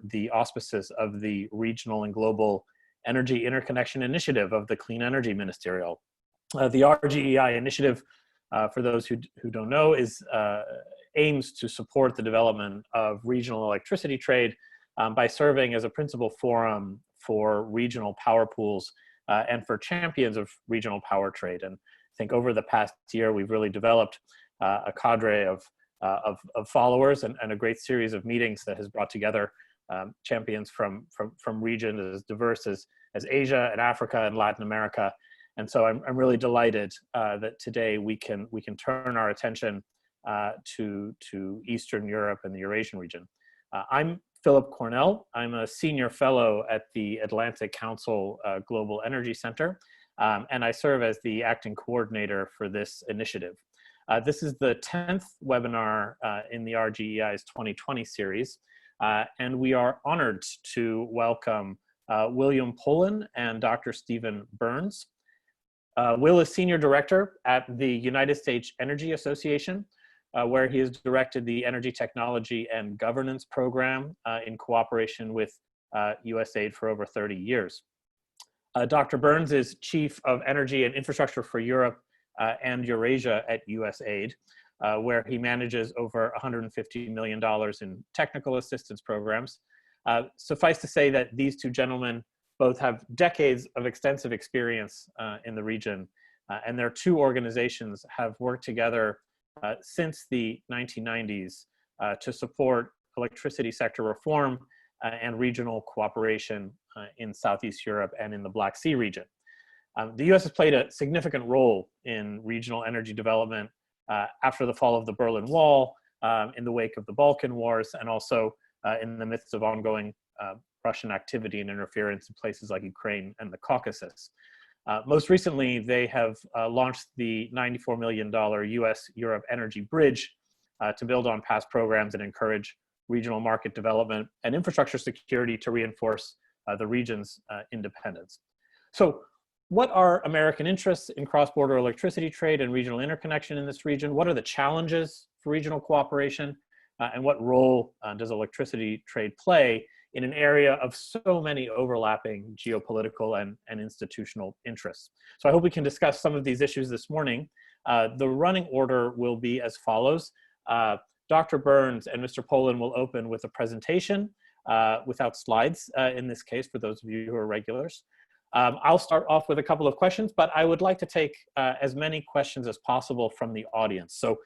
the auspices of the Regional and Global Energy Interconnection Initiative of the Clean Energy Ministerial. The RGEI initiative, for those who don't know, aims to support the development of regional electricity trade by serving as a principal forum for regional power pools and for champions of regional power trade. And I think over the past year, we've really developed a cadre of followers and a great series of meetings that has brought together champions from regions as diverse as Asia and Africa and Latin America. And so I'm really delighted that today we can turn our attention to Eastern Europe and the Eurasian region. I'm Philip Cornell. I'm a senior fellow at the Atlantic Council Global Energy Center, and I serve as the acting coordinator for this initiative. This is the 10th webinar in the RGEI's 2020 series, and we are honored to welcome William Polen and Dr. Stephen Burns. Will is Senior Director at the United States Energy Association, where he has directed the Energy Technology and Governance Program in cooperation with USAID for over 30 years. Dr. Burns is Chief of Energy and Infrastructure for Europe and Eurasia at USAID, where he manages over $150 million in technical assistance programs. Suffice to say that these two gentlemen both have decades of extensive experience in the region, and their two organizations have worked together since the 1990s to support electricity sector reform and regional cooperation in Southeast Europe and in the Black Sea region. The US has played a significant role in regional energy development after the fall of the Berlin Wall, in the wake of the Balkan Wars, and also in the midst of ongoing Russian activity and interference in places like Ukraine and the Caucasus. Most recently, they have launched the $94 million US-Europe Energy Bridge to build on past programs and encourage regional market development and infrastructure security to reinforce the region's independence. So what are American interests in cross-border electricity trade and regional interconnection in this region? What are the challenges for regional cooperation? And what role does electricity trade play in an area of so many overlapping geopolitical and institutional interests? So I hope we can discuss some of these issues this morning. The running order will be as follows. Dr. Burns and Mr. Polen will open with a presentation without slides in this case, for those of you who are regulars. I'll start off with a couple of questions, but I would like to take as many questions as possible from the audience. So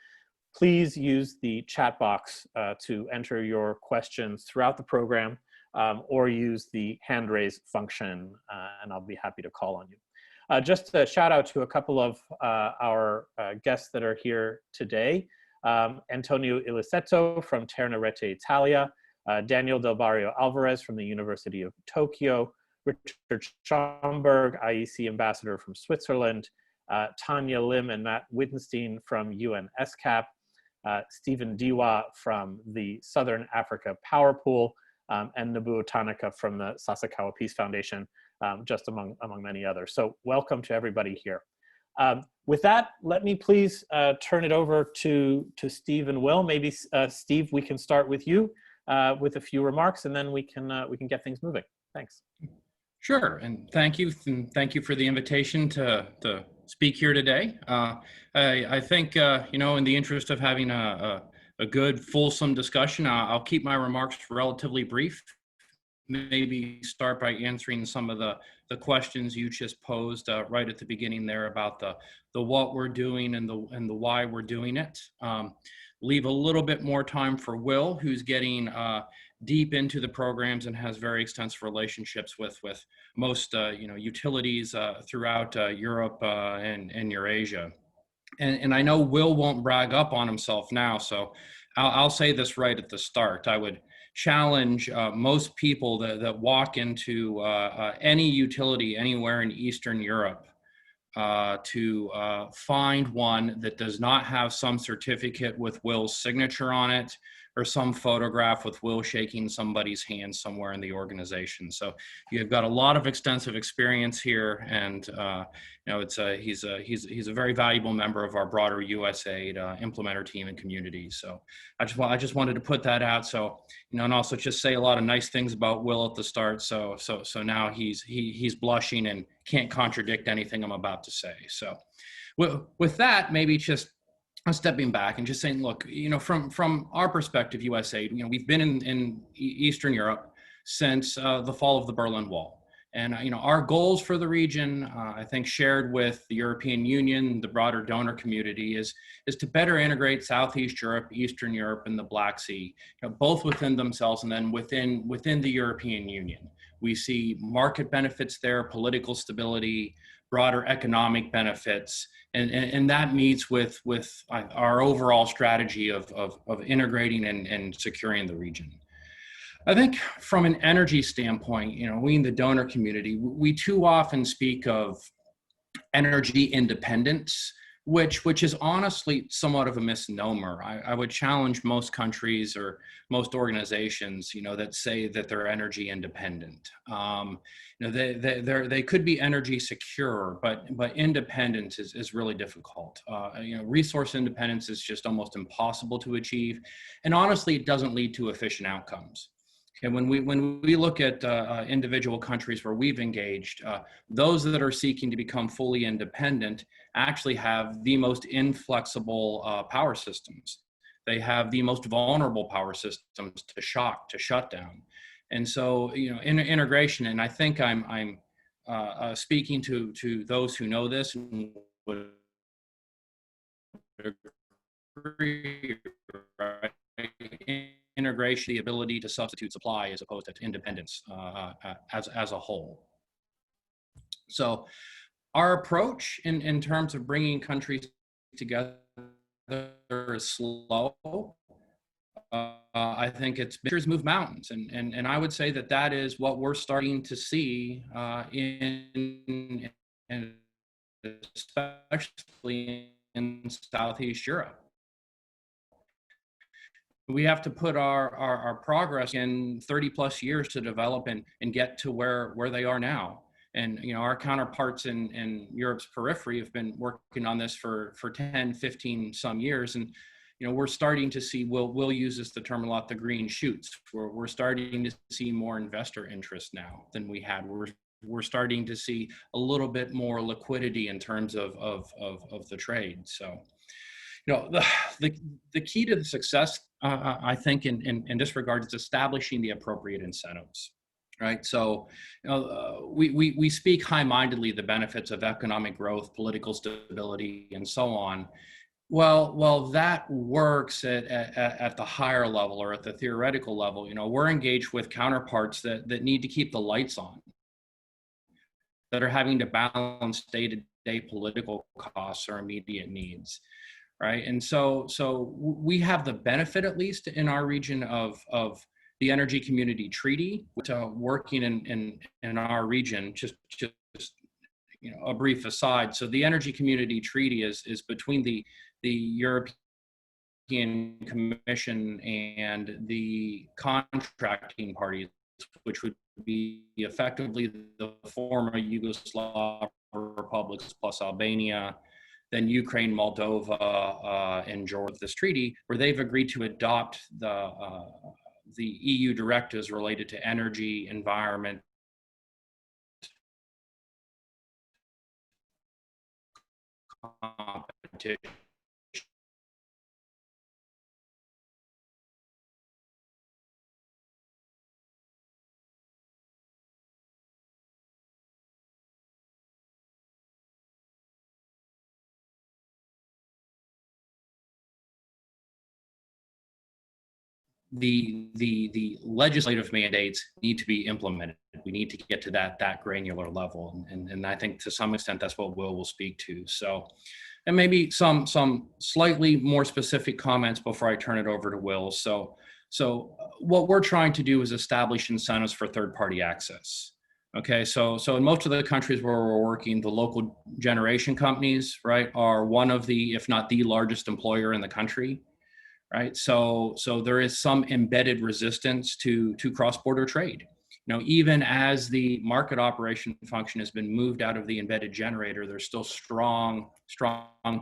please use the chat box to enter your questions throughout the program, or use the hand raise function, and I'll be happy to call on you. Just a shout out to a couple of our guests that are here today. Antonio Ilisetto from Terna Rete Italia, Daniel Del Barrio Alvarez from the University of Tokyo, Richard Schomburg, IEC Ambassador from Switzerland, Tanya Lim and Matt Wittenstein from UNSCAP, Stephen Diwa from the Southern Africa Power Pool, and Nabuo Tanaka from the Sasakawa Peace Foundation, just among many others. So welcome to everybody here. With that, let me please turn it over to Steve and Will. Maybe Steve, we can start with you with a few remarks, and then we can get things moving. Thanks. Sure, and thank you for the invitation to speak here today. I think you know, in the interest of having a good, fulsome discussion, I'll keep my remarks relatively brief. Maybe start by answering some of the questions you just posed right at the beginning there about the what we're doing and the why we're doing it. Leave a little bit more time for Will, who's getting deep into the programs and has very extensive relationships with most you know, utilities throughout Europe and Eurasia. And I know Will won't brag up on himself now, so I'll say this right at the start. I would challenge most people that walk into any utility anywhere in Eastern Europe to find one that does not have some certificate with Will's signature on it, or some photograph with Will shaking somebody's hand somewhere in the organization. So you've got a lot of extensive experience here, and he's a very valuable member of our broader USAID implementer team and community. So I just wanted to put that out. So and also just say a lot of nice things about Will at the start. So now he's blushing and can't contradict anything I'm about to say. So with that, maybe just stepping back and just saying, look, from our perspective, USAID, we've been in Eastern Europe since the fall of the Berlin Wall. And, our goals for the region, I think shared with the European Union, the broader donor community, is to better integrate Southeast Europe, Eastern Europe, and the Black Sea, both within themselves and then within the European Union. We see market benefits there, political stability, broader economic benefits, and that meets with our overall strategy of integrating and securing the region. I think from an energy standpoint, we in the donor community, we too often speak of energy independence, which is honestly somewhat of a misnomer. I would challenge most countries or most organizations, that say that they're energy independent. They could be energy secure, but independence is really difficult. Resource independence is just almost impossible to achieve, and honestly, it doesn't lead to efficient outcomes. And when we look at individual countries where we've engaged, those that are seeking to become fully independent actually have the most inflexible power systems. They have the most vulnerable power systems to shock, to shut down. And so, integration, and I think I'm speaking to those who know this and would agree, right? Integration, the ability to substitute supply as opposed to independence as a whole. So our approach in terms of bringing countries together is slow. I think it's pictures move mountains, and I would say that is what we're starting to see in especially in Southeast Europe. We have to put our progress in 30 plus years to develop and get to where they are now. And, our counterparts in Europe's periphery have been working on this for 10, 15 some years. And, we're starting to see, we'll use the term a lot, the green shoots. We're starting to see more investor interest now than we had. We're starting to see a little bit more liquidity in terms of the trade. So, the key to the success, I think, in this regard, is establishing the appropriate incentives, right? So, we speak high-mindedly the benefits of economic growth, political stability, and so on. Well, that works at the higher level or at the theoretical level. We're engaged with counterparts that need to keep the lights on, that are having to balance day-to-day political costs or immediate needs. Right. And so we have the benefit, at least in our region, of the Energy Community Treaty, which working in our region, just a brief aside. So the Energy Community Treaty is between the European Commission and the contracting parties, which would be effectively the former Yugoslav republics plus Albania, then Ukraine, Moldova, and Georgia, this treaty, where they've agreed to adopt the EU directives related to energy, environment, competition. The legislative mandates need to be implemented. We need to get to that granular level, and I think to some extent that's what will speak to. So, and maybe some slightly more specific comments before I turn it over to Will. So what we're trying to do is establish incentives for third-party access. Okay, so in most of the countries where we're working, the local generation companies, right, are one of the, if not the largest employer in the country. right? So there is some embedded resistance to cross-border trade. Even as the market operation function has been moved out of the embedded generator, there's still strong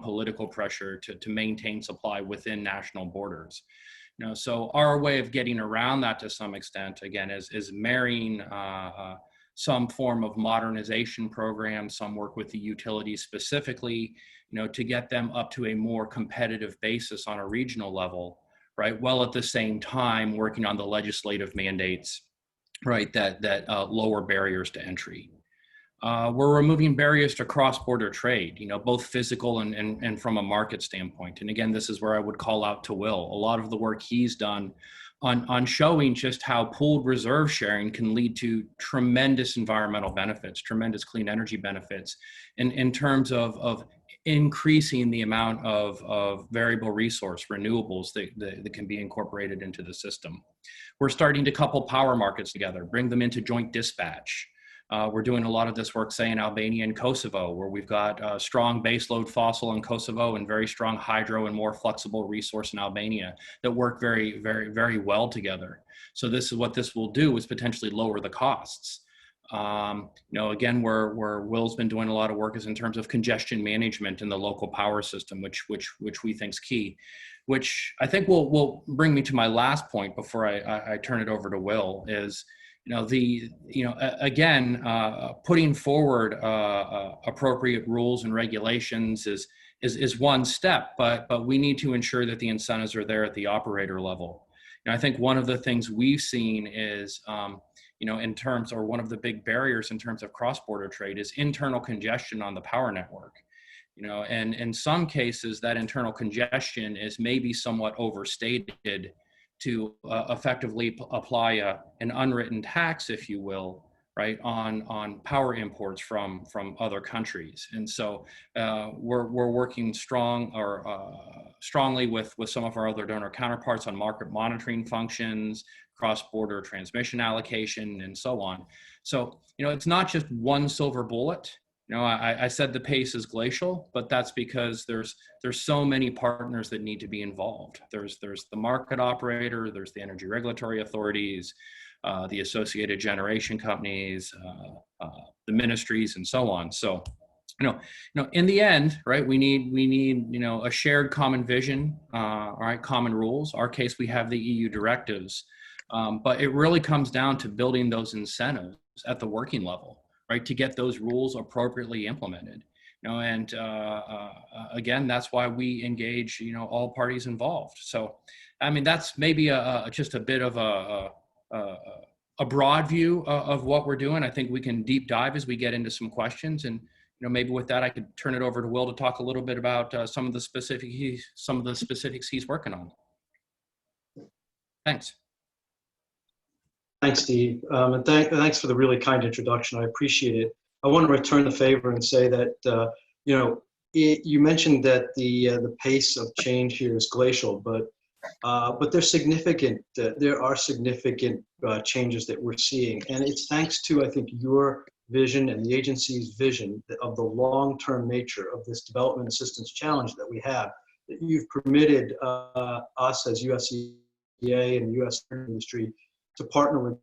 political pressure to maintain supply within national borders. So our way of getting around that to some extent, again, is marrying some form of modernization program, some work with the utilities specifically, to get them up to a more competitive basis on a regional level, right? While at the same time working on the legislative mandates, right, that lower barriers to entry. We're removing barriers to cross-border trade, both physical and from a market standpoint. And again, this is where I would call out to Will. A lot of the work he's done on showing just how pooled reserve sharing can lead to tremendous environmental benefits, tremendous clean energy benefits in terms of increasing the amount of variable resource renewables that can be incorporated into the system. We're starting to couple power markets together, bring them into joint dispatch. We're doing a lot of this work, say, in Albania and Kosovo, where we've got strong baseload fossil in Kosovo and very strong hydro and more flexible resource in Albania that work very, very, very well together. So this is what this will do, is potentially lower the costs. Again, where Will's been doing a lot of work is in terms of congestion management in the local power system, which we think is key. Which I think will bring me to my last point before I turn it over to Will, is putting forward appropriate rules and regulations is one step, but we need to ensure that the incentives are there at the operator level. I think one of the things we've seen is, in terms, or one of the big barriers in terms of cross-border trade is internal congestion on the power network. And in some cases, that internal congestion is maybe somewhat overstated to effectively apply an unwritten tax, if you will, right, on power imports from other countries. And so we're working strongly with some of our other donor counterparts on market monitoring functions, cross-border transmission allocation, and so on. So, it's not just one silver bullet. I said the pace is glacial, but that's because there's so many partners that need to be involved. There's the market operator, there's the energy regulatory authorities, the associated generation companies, the ministries, and so on. So, in the end, right, we need a shared common vision, all right, common rules. Our case, we have the EU directives, but it really comes down to building those incentives at the working level, right, to get those rules appropriately implemented. And again, that's why we engage, all parties involved. So, I mean, that's maybe just a bit of a broad view of what we're doing. I think we can deep dive as we get into some questions, and maybe with that, I could turn it over to Will to talk a little bit about some of the specifics he's working on. Thanks. Thanks, Steve, and thanks for the really kind introduction. I appreciate it. I want to return the favor and say that you mentioned that the pace of change here is glacial, but there's significant. There are significant changes that we're seeing, and it's thanks to, I think, your vision and the agency's vision of the long-term nature of this development assistance challenge that we have, that you've permitted us as USEA and the U.S. industry to partner with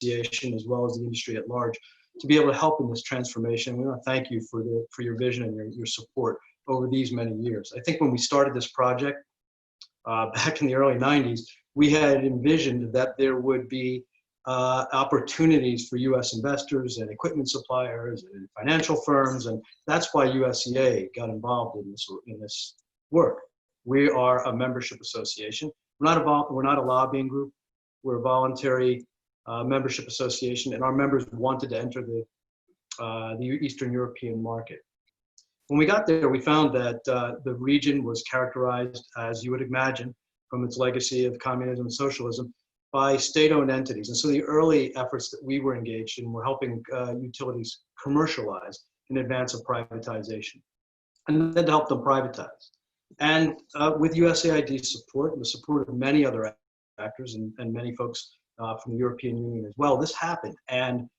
as well as the industry at large to be able to help in this transformation. We want to thank you for your vision and your support over these many years. I think when we started this project back in the early 90s, we had envisioned that there would be opportunities for U.S. investors and equipment suppliers and financial firms, and that's why USEA got involved in this work. We are a membership association. We're not a lobbying group. We're a voluntary membership association, and our members wanted to enter the Eastern European market. When we got there, we found that the region was characterized, as you would imagine, from its legacy of communism and socialism, by state-owned entities. And so the early efforts that we were engaged in were helping utilities commercialize in advance of privatization, and then to help them privatize. And with USAID's support and the support of many other actors and many folks from the European Union as well, this happened. And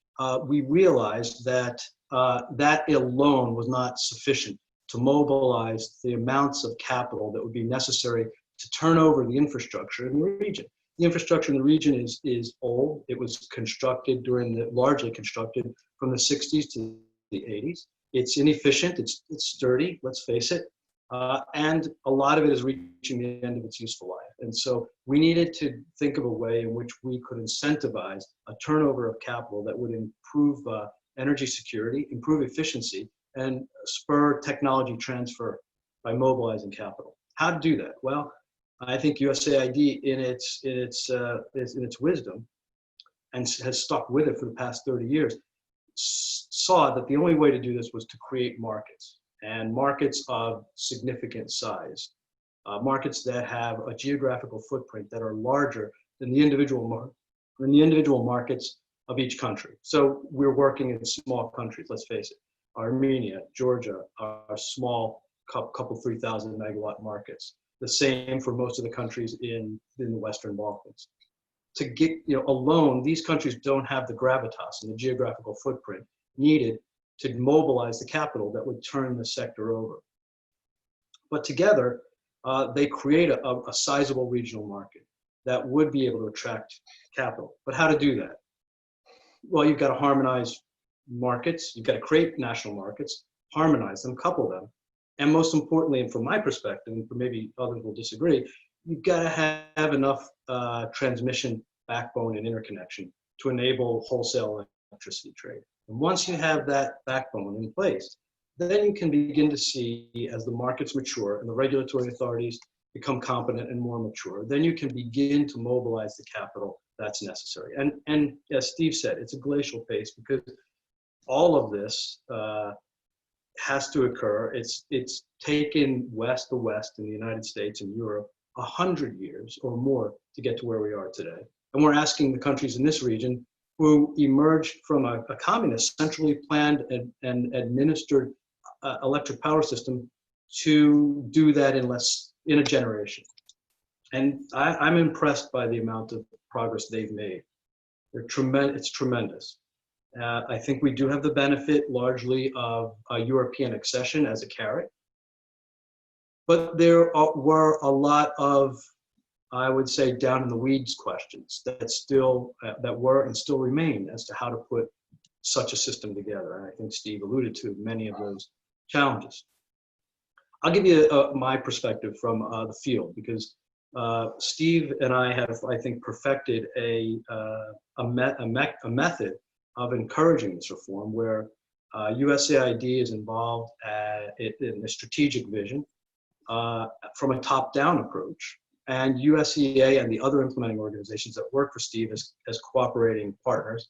we realized that that alone was not sufficient to mobilize the amounts of capital that would be necessary to turn over the infrastructure in the region. The infrastructure in the region is old. It was constructed largely constructed from the 60s to the 80s. It's inefficient, it's sturdy, let's face it, and a lot of it is reaching the end of its useful life. And so we needed to think of a way in which we could incentivize a turnover of capital that would improve energy security, improve efficiency, and spur technology transfer by mobilizing capital. How to do that? Well, I think USAID, in its wisdom, and has stuck with it for the past 30 years, saw that the only way to do this was to create markets, and markets of significant size, markets that have a geographical footprint that are larger than the individual markets of each country. So we're working in small countries, let's face it. Armenia, Georgia are small, couple 3,000 megawatt markets. The same for most of the countries in the Western Balkans. To get, alone, these countries don't have the gravitas and the geographical footprint needed to mobilize the capital that would turn the sector over. But together, they create a sizable regional market that would be able to attract capital. But how to do that? Well, you've got to harmonize markets. You've got to create national markets, harmonize them, couple them. And most importantly, and from my perspective, and maybe others will disagree, you've got to have enough transmission backbone and interconnection to enable wholesale electricity trade. And once you have that backbone in place, then you can begin to see, as the markets mature and the regulatory authorities become competent and more mature, then you can begin to mobilize the capital that's necessary. And as Steve said, it's a glacial pace because all of this has to occur. It's taken the West in the United States and Europe 100 years or more to get to where we are today. And we're asking the countries in this region who emerged from a communist, centrally planned and administered electric power system to do that in a generation. And I'm impressed by the amount of progress they've made. It's tremendous. I think we do have the benefit largely of a European accession as a carrot. But there were a lot of, I would say, down in the weeds questions that were and still remain as to how to put such a system together. And I think Steve alluded to many of those challenges. I'll give you my perspective from the field, because Steve and I have, I think, perfected a method of encouraging this reform where USAID is involved in a strategic vision from a top-down approach, and USEA and the other implementing organizations that work for Steve as cooperating partners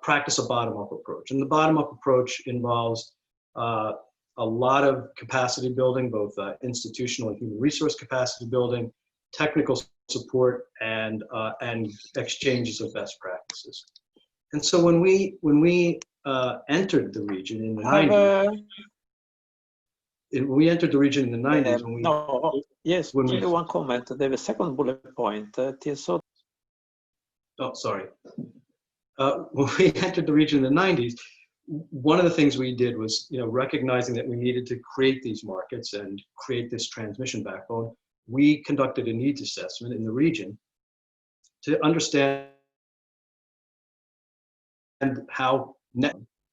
practice a bottom-up approach. And the bottom-up approach involves a lot of capacity building, both institutional and human resource capacity building, technical support, and exchanges of best practices. And so when we entered the region in the 90s, we entered the region in the 90s. Only one comment. The second bullet point. Sorry. When we entered the region in the 90s, one of the things we did was, recognizing that we needed to create these markets and create this transmission backbone, we conducted a needs assessment in the region to understand how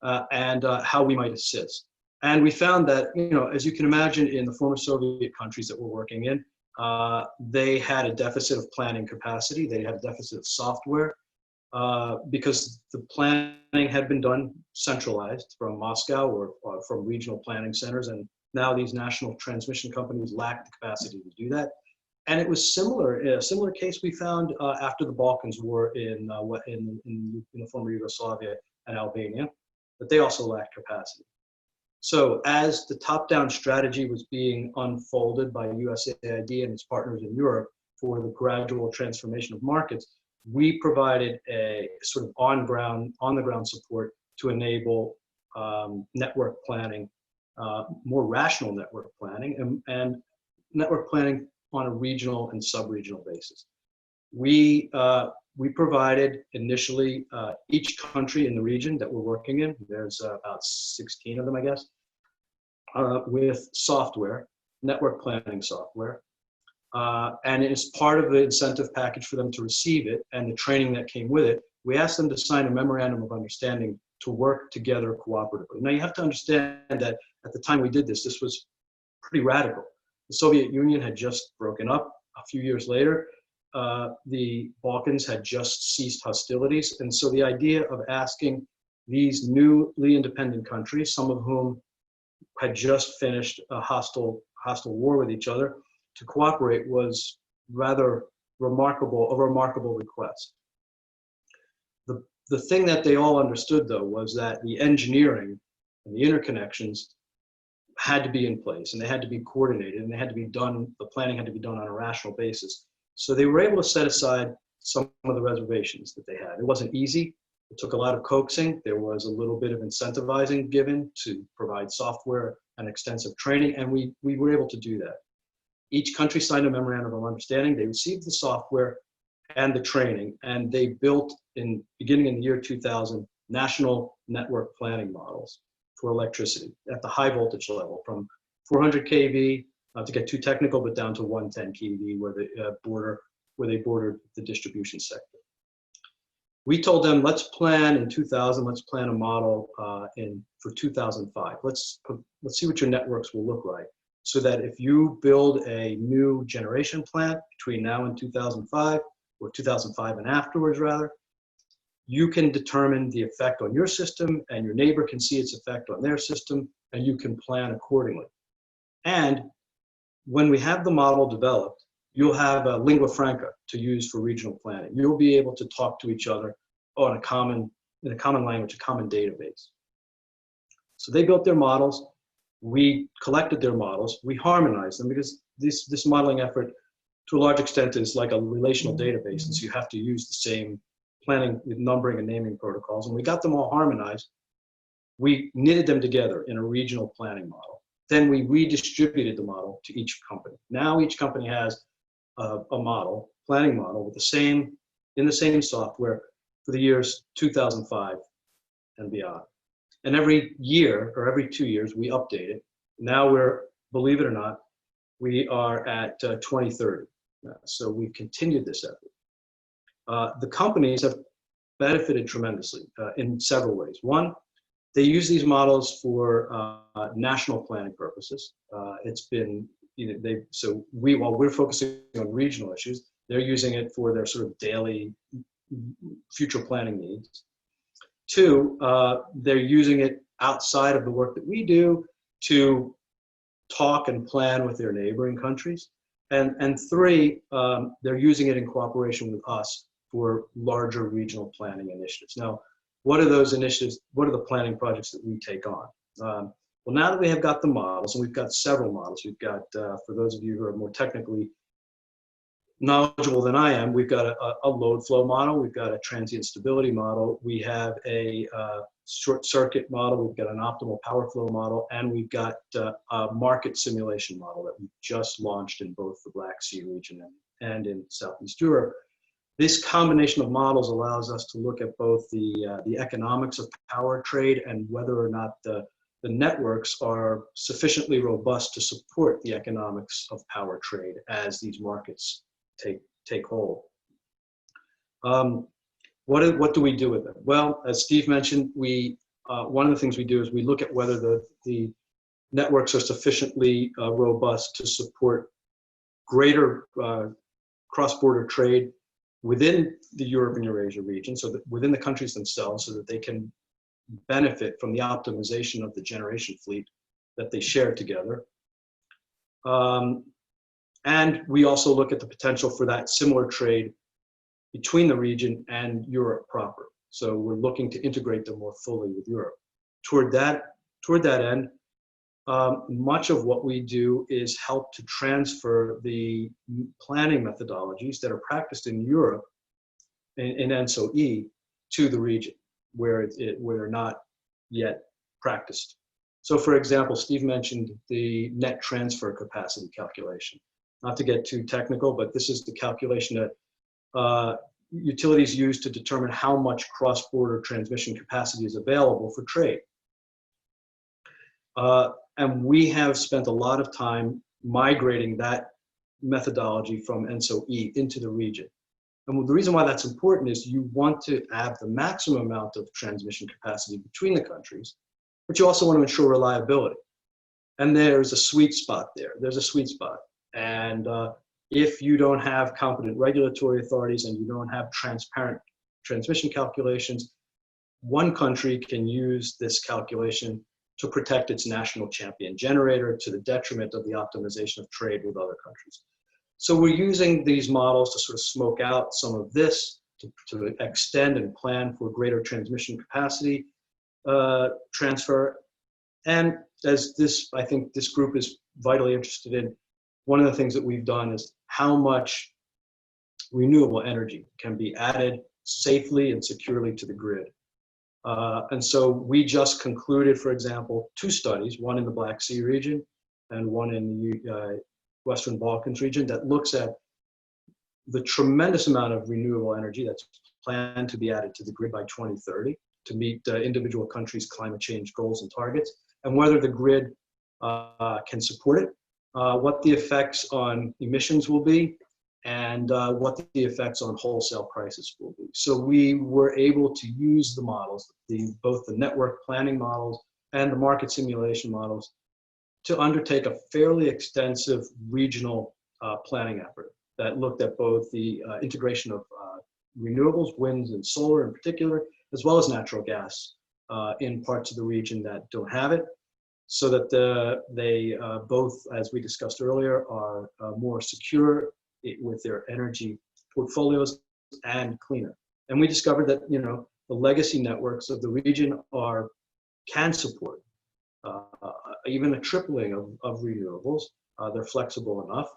how we might assist. And we found that, as you can imagine, in the former Soviet countries that we're working in, they had a deficit of planning capacity. They had a deficit of software because the planning had been done centralized from Moscow or from regional planning centers. And now these national transmission companies lack the capacity to do that. And it was a similar case we found after the Balkans War in the former Yugoslavia and Albania, but they also lacked capacity. So as the top-down strategy was being unfolded by USAID and its partners in Europe for the gradual transformation of markets, we provided a sort of on-the-ground support to enable network planning, more rational network planning, and network planning on a regional and sub-regional basis. We provided initially each country in the region that we're working in, there's about 16 of them, I guess, with software, network planning software. And as part of the incentive package for them to receive it and the training that came with it, we asked them to sign a memorandum of understanding to work together cooperatively. Now you have to understand that at the time we did this, this was pretty radical. The Soviet Union had just broken up. A few years later, the Balkans had just ceased hostilities. And so the idea of asking these newly independent countries, some of whom had just finished a hostile war with each other, to cooperate was rather remarkable, a remarkable request. The thing that they all understood, though, was that the engineering and the interconnections had to be in place, and they had to be coordinated, and they had to be done, the planning had to be done on a rational basis. So they were able to set aside some of the reservations that they had. It wasn't easy. It took a lot of coaxing. There was a little bit of incentivizing given to provide software and extensive training, and we were able to do that. Each country signed a memorandum of understanding. They received the software and the training, and they built, beginning in the year 2000, national network planning models for electricity at the high voltage level, from 400 kV, not to get too technical, but down to 110 kV, where they bordered the distribution sector. We told them, let's plan in 2000, let's plan a model for 2005. Let's see what your networks will look like, so that if you build a new generation plant between now and 2005, or 2005 and afterwards rather, you can determine the effect on your system, and your neighbor can see its effect on their system, and you can plan accordingly. And when we have the model developed, you'll have a lingua franca to use for regional planning. You'll be able to talk to each other in a common language, a common database. So they built their models. We collected their models. We harmonized them, because this modeling effort, to a large extent, is like a relational database, and so you have to use the same planning with numbering and naming protocols. And we got them all harmonized. We knitted them together in a regional planning model. Then we redistributed the model to each company. Now each company has a planning model with in the same software for the years 2005 and beyond. And every year, or every 2 years, we update it. Now believe it or not, we are at 2030. So we've continued this effort. The companies have benefited tremendously in several ways. One, they use these models for national planning purposes. It's been, while we're focusing on regional issues, they're using it for their sort of daily future planning needs. Two, they're using it outside of the work that we do to talk and plan with their neighboring countries. And three, they're using it in cooperation with us for larger regional planning initiatives. Now, what are those initiatives? What are the planning projects that we take on? Well, now that we have got the models, and we've got several models, we've got, for those of you who are more technically knowledgeable than I am, we've got a load flow model, we've got a transient stability model, we have a short circuit model, we've got an optimal power flow model, and we've got a market simulation model that we just launched in both the Black Sea region and in Southeast Europe. This combination of models allows us to look at both the economics of power trade and whether or not the networks are sufficiently robust to support the economics of power trade as these markets take hold. What do we do with it? Well, as Steve mentioned, one of the things we do is we look at whether the networks are sufficiently robust to support greater cross-border trade within the Europe and Eurasia region, so that within the countries themselves, so that they can benefit from the optimization of the generation fleet that they share together. And we also look at the potential for that similar trade between the region and Europe proper. So we're looking to integrate them more fully with Europe. Toward that end, much of what we do is help to transfer the planning methodologies that are practiced in Europe in ENTSO-E to the region where they're not yet practiced. So for example, Steve mentioned the net transfer capacity calculation. Not to get too technical, but this is the calculation that utilities use to determine how much cross-border transmission capacity is available for trade. And we have spent a lot of time migrating that methodology from ENSO-E into the region. And the reason why that's important is you want to have the maximum amount of transmission capacity between the countries, but you also want to ensure reliability. And there's a sweet spot there. There's a sweet spot. And if you don't have competent regulatory authorities and you don't have transparent transmission calculations, one country can use this calculation to protect its national champion generator to the detriment of the optimization of trade with other countries. So we're using these models to sort of smoke out some of this, to extend and plan for greater transmission capacity transfer. And as this, I think this group is vitally interested in, one of the things that we've done is how much renewable energy can be added safely and securely to the grid. And so we just concluded, for example, 2 studies, one in the Black Sea region and one in the Western Balkans region, that looks at the tremendous amount of renewable energy that's planned to be added to the grid by 2030 to meet individual countries' climate change goals and targets, and whether the grid can support it, what the effects on emissions will be, and what the effects on wholesale prices will be. So we were able to use the models, both the network planning models and the market simulation models, to undertake a fairly extensive regional planning effort that looked at both the integration of renewables, wind and solar in particular, as well as natural gas in parts of the region that don't have it, so that they both, as we discussed earlier, are more secure with their energy portfolios and cleaner. And we discovered that, you know, the legacy networks of the region can support even a tripling of renewables. They're flexible enough.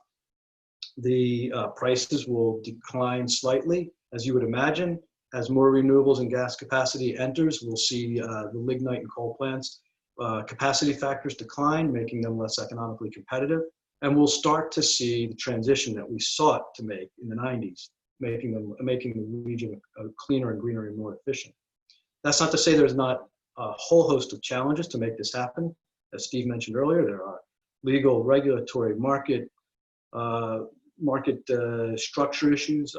The prices will decline slightly, as you would imagine. As more renewables and gas capacity enters, we'll see the lignite and coal plants capacity factors decline, making them less economically competitive. And we'll start to see the transition that we sought to make in the 90s, making the region cleaner and greener and more efficient. That's not to say there's not a whole host of challenges to make this happen. As Steve mentioned earlier, there are legal, regulatory, market structure issues.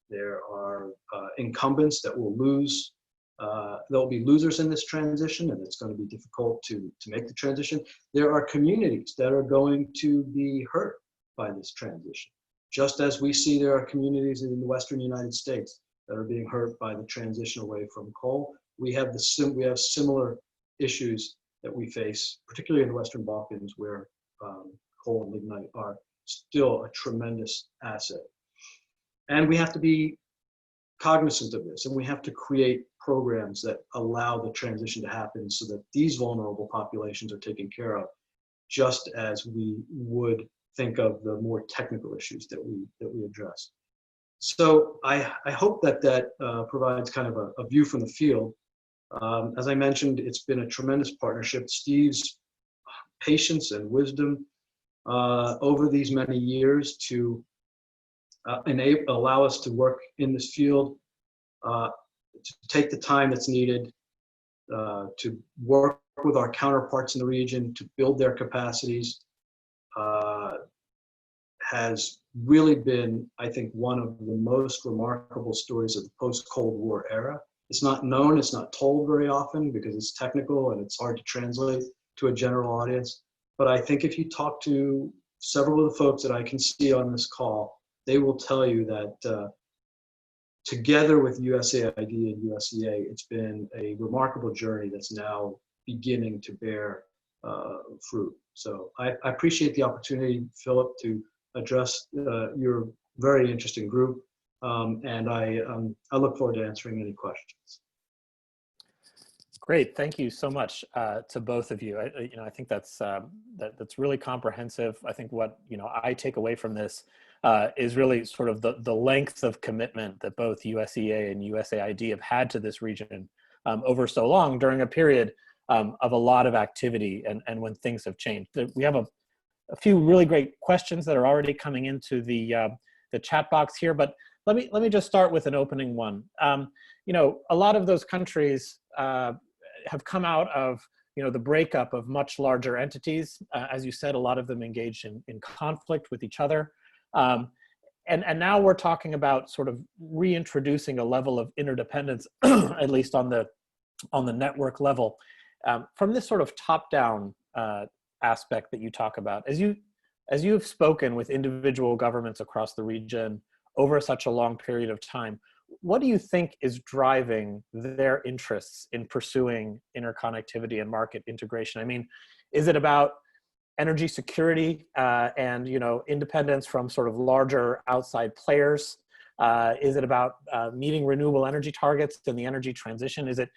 There are incumbents that will lose. There'll be losers in this transition, and it's going to be difficult to make the transition. There are communities that are going to be hurt by this transition, just as we see there are communities in the Western United States that are being hurt by the transition away from coal. We have similar issues that we face, particularly in the Western Balkans, where coal and lignite are still a tremendous asset. And we have to be cognizant of this, and we have to create programs that allow the transition to happen so that these vulnerable populations are taken care of, just as we would think of the more technical issues that we address. So I hope that provides kind of a view from the field. As I mentioned, it's been a tremendous partnership. Steve's patience and wisdom over these many years to allow us to work in this field, to take the time that's needed, to work with our counterparts in the region to build their capacities, has really been, I think, one of the most remarkable stories of the post-Cold War era. It's not known, it's not told very often because it's technical and it's hard to translate to a general audience. But I think if you talk to several of the folks that I can see on this call, they will tell you that together with USAID and USEA, it's been a remarkable journey that's now beginning to bear fruit. So I appreciate the opportunity, Philip, to address your very interesting group, and I look forward to answering any questions. Great, thank you so much to both of you. I think that's really comprehensive. I think what I take away from this is really sort of the length of commitment that both USEA and USAID have had to this region over so long during a period of a lot of activity and when things have changed. We have a few really great questions that are already coming into the chat box here, but let me just start with an opening one. A lot of those countries have come out of the breakup of much larger entities. As you said, a lot of them engaged in conflict with each other. And now we're talking about sort of reintroducing a level of interdependence, at least on the network level, from this sort of top-down aspect that you talk about. As you have spoken with individual governments across the region over such a long period of time, what do you think is driving their interests in pursuing interconnectivity and market integration? I mean, is it about energy security and independence from sort of larger outside players? Is it about meeting renewable energy targets and the energy transition? Is it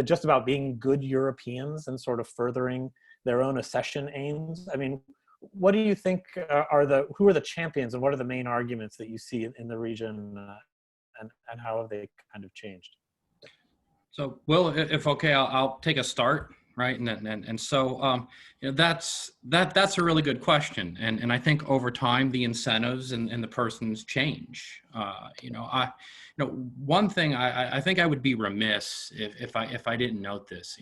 just about being good Europeans and sort of furthering their own accession aims? I mean, what do you think who are the champions, and what are the main arguments that you see in the region, and how have they kind of changed? So, Will, if okay, I'll take a start, right? And so that's a really good question, and I think over time the incentives and the persons change. One thing I think I would be remiss if I didn't note this.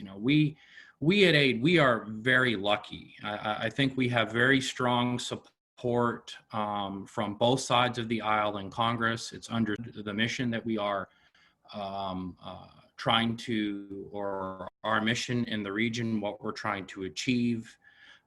We at AID, we are very lucky. I think we have very strong support from both sides of the aisle in Congress. It's under the mission that we are trying to, or our mission in the region, what we're trying to achieve.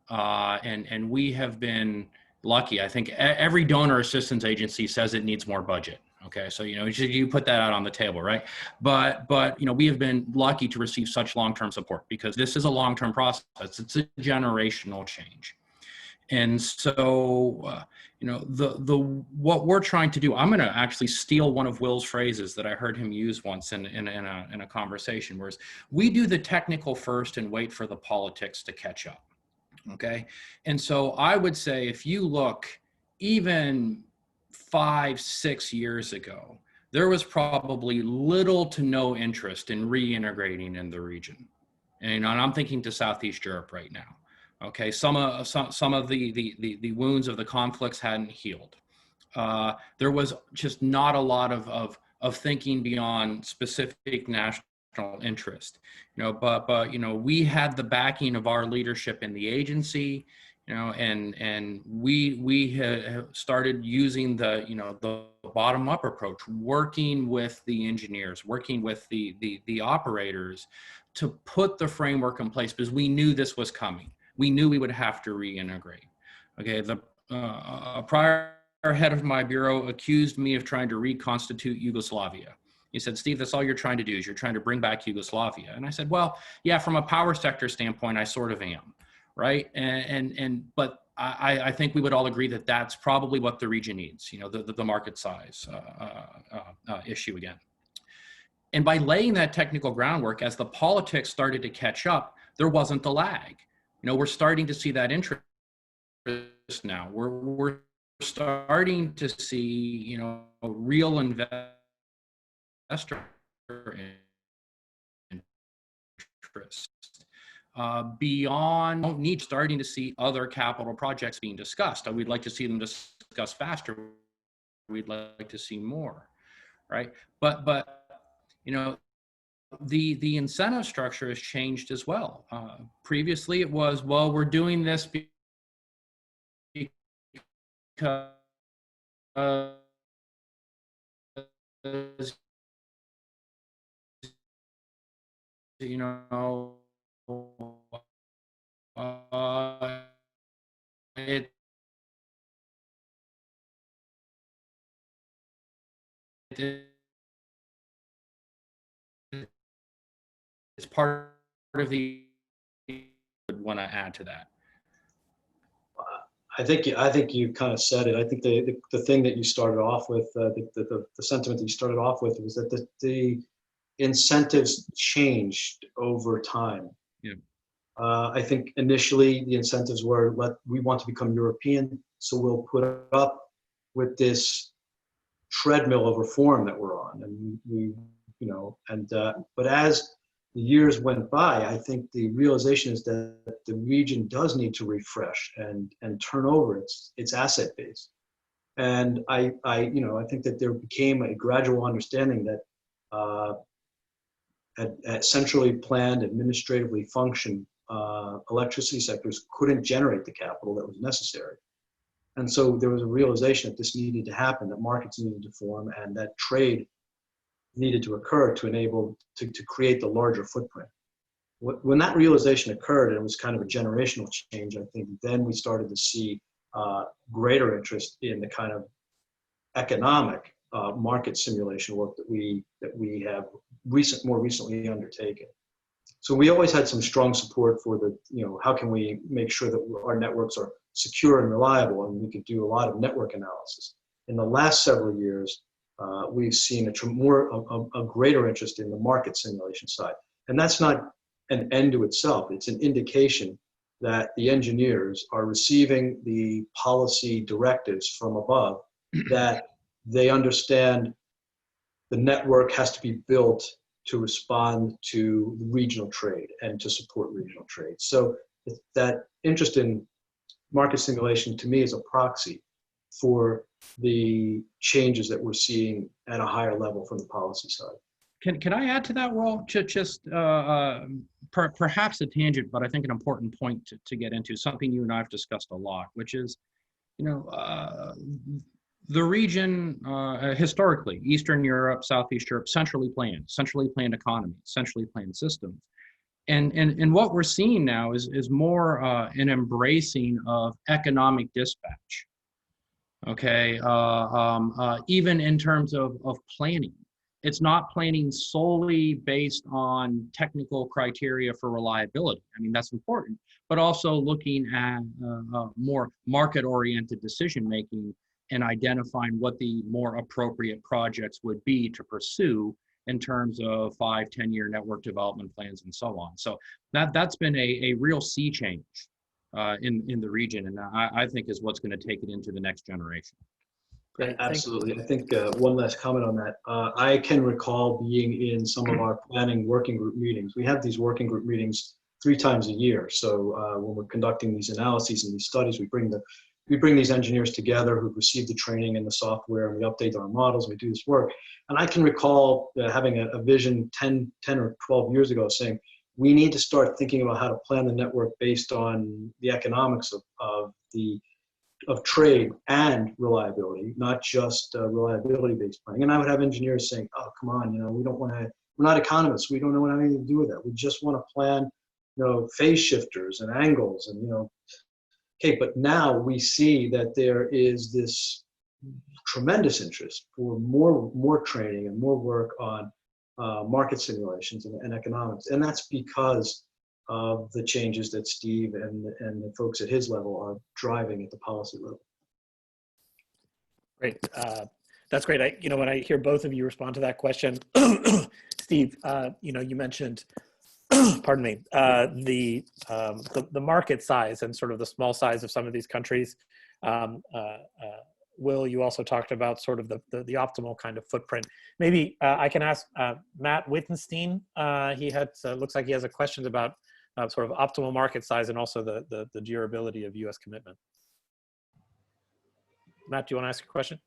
And we have been lucky. I think every donor assistance agency says it needs more budget. Okay, so you put that out on the table, right? But we have been lucky to receive such long-term support, because this is a long-term process. It's a generational change, and so what we're trying to do. I'm going to actually steal one of Will's phrases that I heard him use once in a conversation, whereas we do the technical first and wait for the politics to catch up. Okay, and so I would say if you look even 5-6 years ago, there was probably little to no interest in reintegrating in the region. And I'm thinking to Southeast Europe right now. Okay, some of the wounds of the conflicts hadn't healed. There was just not a lot of thinking beyond specific national interest. But we had the backing of our leadership in the agency. And we have started using the bottom up approach, working with the engineers, working with the operators to put the framework in place, because we knew this was coming. We knew we would have to reintegrate. Okay, the prior head of my bureau accused me of trying to reconstitute Yugoslavia. He said, "Steve, that's all you're trying to do, is you're trying to bring back Yugoslavia." And I said, well, yeah, from a power sector standpoint, I sort of am. Right. But I think we would all agree that that's probably what the region needs, the market size issue again. And by laying that technical groundwork, as the politics started to catch up, there wasn't the lag. We're starting to see that interest now. We're starting to see, a real investor interest. Beyond starting to see other capital projects being discussed. We'd like to see them discussed faster. We'd like to see more, right? But the incentive structure has changed as well. Previously, it was, well, we're doing this because it's part of the. Would want to add to that. I think you kind of said it. I think the thing that you started off with, the sentiment that you started off with, was that the incentives changed over time. Yeah. I think initially the incentives were, we want to become European, so we'll put up with this treadmill of reform that we're on, and but as the years went by, I think the realization is that the region does need to refresh and turn over its asset base. And I think that there became a gradual understanding that at centrally planned, administratively functioned electricity sectors couldn't generate the capital that was necessary. And so there was a realization that this needed to happen, that markets needed to form, and that trade needed to occur to enable to create the larger footprint. When that realization occurred, and it was kind of a generational change, I think then we started to see greater interest in the kind of economic market simulation work that we have more recently undertaken. So we always had some strong support for the, how can we make sure that our networks are secure and reliable, and we could do a lot of network analysis. In the last several years, we've seen a greater interest in the market simulation side. And that's not an end to itself. It's an indication that the engineers are receiving the policy directives from above, that they understand the network has to be built to respond to regional trade and to support regional trade. So that interest in market simulation, to me, is a proxy for the changes that we're seeing at a higher level from the policy side. Can I add to that, Will? Just perhaps a tangent, but I think an important point to get into, something you and I have discussed a lot, which is, the region, historically, Eastern Europe, Southeast Europe, centrally planned economies, centrally planned systems. And what we're seeing now is more an embracing of economic dispatch, okay? Even in terms of planning. It's not planning solely based on technical criteria for reliability. I mean, that's important, but also looking at more market-oriented decision-making and identifying what the more appropriate projects would be to pursue in terms of 5-10 year network development plans and so on. So that's been a real sea change in the region, and I think is what's going to take it into the next generation. Great. Absolutely. I think one last comment on that. I can recall being in some of our planning working group meetings. We have these working group meetings 3 times a year. So when we're conducting these analyses and these studies, we bring these engineers together who've received the training and the software, and we update our models, we do this work. And I can recall having a vision 10 or 12 years ago saying, we need to start thinking about how to plan the network based on the economics of trade and reliability, not just reliability-based planning. And I would have engineers saying, oh, come on, we're not economists. We don't know what anything to do with that. We just want to plan, phase shifters and angles and, okay, but now we see that there is this tremendous interest for more training and more work on market simulations and economics. And that's because of the changes that Steve and the folks at his level are driving at the policy level. Great. That's great. When I hear both of you respond to that question, Steve, you mentioned, pardon me, the market size and sort of the small size of some of these countries. Will, you also talked about sort of the optimal kind of footprint. Maybe I can ask Matt Wittenstein. He had looks like he has a question about sort of optimal market size and also the durability of U.S. commitment. Matt, do you want to ask a question?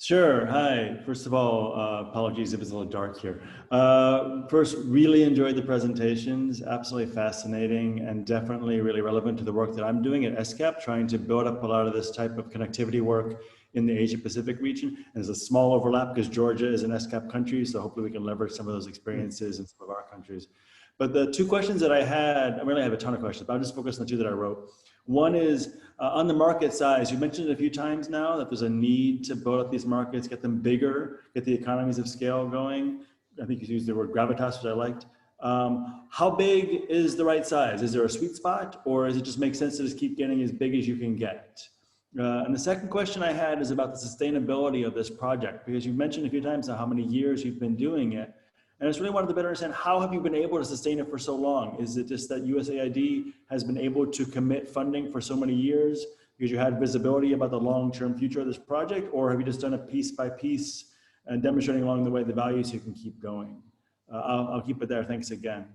Sure. Hi. First of all, apologies if it's a little dark here. First, really enjoyed the presentations. Absolutely fascinating and definitely really relevant to the work that I'm doing at ESCAP, trying to build up a lot of this type of connectivity work in the Asia Pacific region. And there's a small overlap because Georgia is an ESCAP country, so hopefully we can leverage some of those experiences in some of our countries. But the 2 questions that I had, I really have a ton of questions, but I'll just focus on the 2 that I wrote. One is on the market size. You mentioned it a few times now that there's a need to build up these markets, get them bigger, get the economies of scale going. I think you used the word gravitas, which I liked. How big is the right size? Is there a sweet spot, or does it just make sense to just keep getting as big as you can get? And the second question I had is about the sustainability of this project, because you mentioned a few times how many years you've been doing it. And I just really wanted to better understand, how have you been able to sustain it for so long? Is it just that USAID has been able to commit funding for so many years because you had visibility about the long-term future of this project, or have you just done it piece by piece and demonstrating along the way the value so you can keep going? I'll keep it there. Thanks again.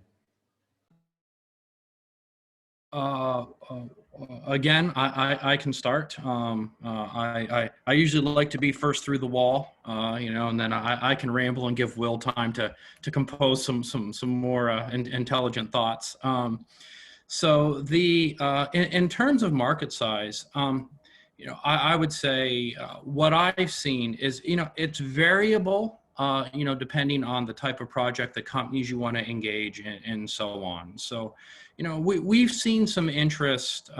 Again, I can start. I usually like to be first through the wall, you know, and then I can ramble and give Will time to compose some more intelligent thoughts. So in terms of market size, you know, I would say what I've seen is, you know, it's variable, you know, depending on the type of project, the companies you want to engage in, and so on. So, you know, we've seen some interest,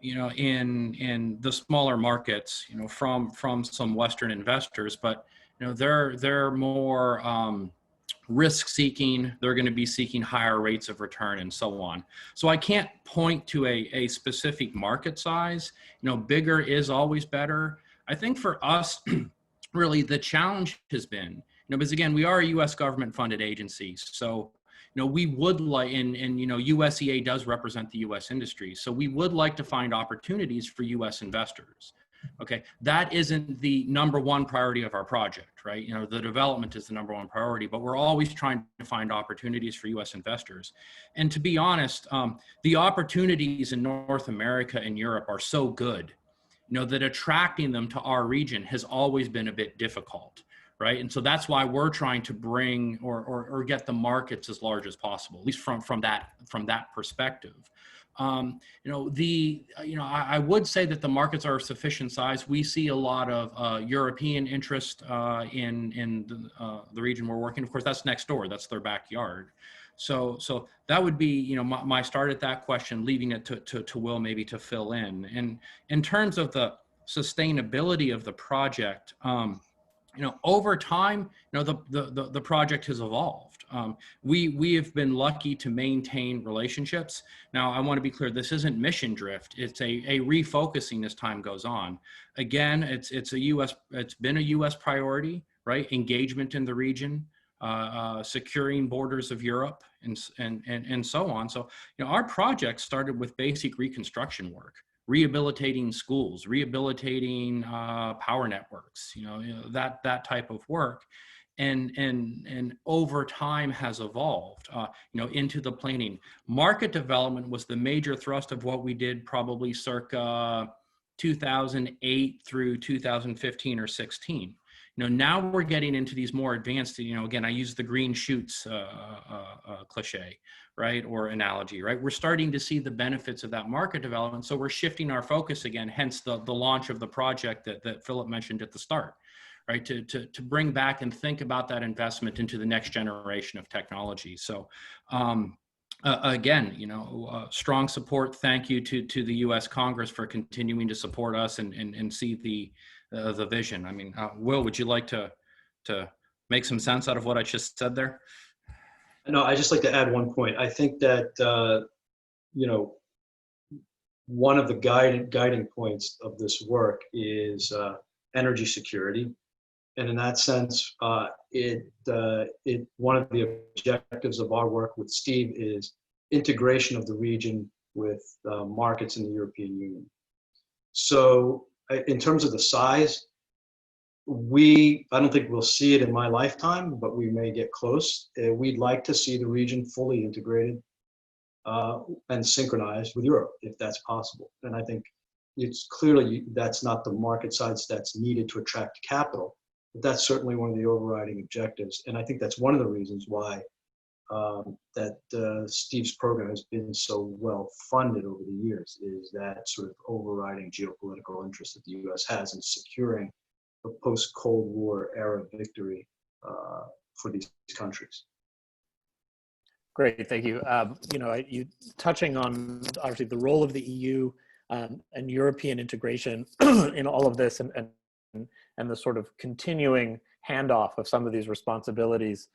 you know, in the smaller markets, you know, from some Western investors, but, you know, they're more risk seeking. They're going to be seeking higher rates of return and so on. So I can't point to a specific market size. You know, bigger is always better. I think for us, really the challenge has been, you know, because again, we are a U.S. government funded agency. So, you know, we would like, and you know, USEA does represent the U.S. industry. So we would like to find opportunities for U.S. investors. Okay, that isn't the number one priority of our project, right? You know, the development is the number one priority, but we're always trying to find opportunities for U.S. investors. And to be honest, the opportunities in North America and Europe are so good, you know, that attracting them to our region has always been a bit difficult, right? And so that's why we're trying to bring or get the markets as large as possible, at least from that perspective. You know, I would say that the markets are of sufficient size. We see a lot of European interest in the region we're working. Of course, that's next door. That's their backyard. So that would be, you know, my start at that question, leaving it to Will maybe to fill in. And in terms of the sustainability of the project, you know, over time, you know, the project has evolved. We have been lucky to maintain relationships. Now, I want to be clear, this isn't mission drift. It's a refocusing as time goes on. Again, it's been a U.S. priority, right? Engagement in the region, securing borders of Europe, and so on. So, you know, our project started with basic reconstruction work, rehabilitating schools, rehabilitating power networks, you know, that type of work, and over time has evolved, you know, into the planning. Market development was the major thrust of what we did, probably circa 2008 through 2015 or 16. You know, now we're getting into these more advanced, you know, again, I use the green shoots cliche, right, or analogy, right? We're starting to see the benefits of that market development. So we're shifting our focus again, hence the launch of the project that Philip mentioned at the start, right? To bring back and think about that investment into the next generation of technology. So again, you know, strong support. Thank you to the U.S. Congress for continuing to support us and see the vision. I mean, Will, would you like to make some sense out of what I just said there? No, I just like to add one point. I think that, you know, one of the guiding points of this work is energy security. And in that sense, one of the objectives of our work with Steve is integration of the region with markets in the European Union. So in terms of the size, I don't think we'll see it in my lifetime, but we may get close. We'd like to see the region fully integrated and synchronized with Europe, if that's possible. And I think it's clearly that's not the market size that's needed to attract capital, but that's certainly one of the overriding objectives. And I think that's one of the reasons why Steve's program has been so well funded over the years, is that sort of overriding geopolitical interest that the U.S. has in securing a post-Cold War era victory for these countries. Great, thank you. You know, you touching on obviously the role of the EU and European integration in all of this, and the sort of continuing handoff of some of these responsibilities,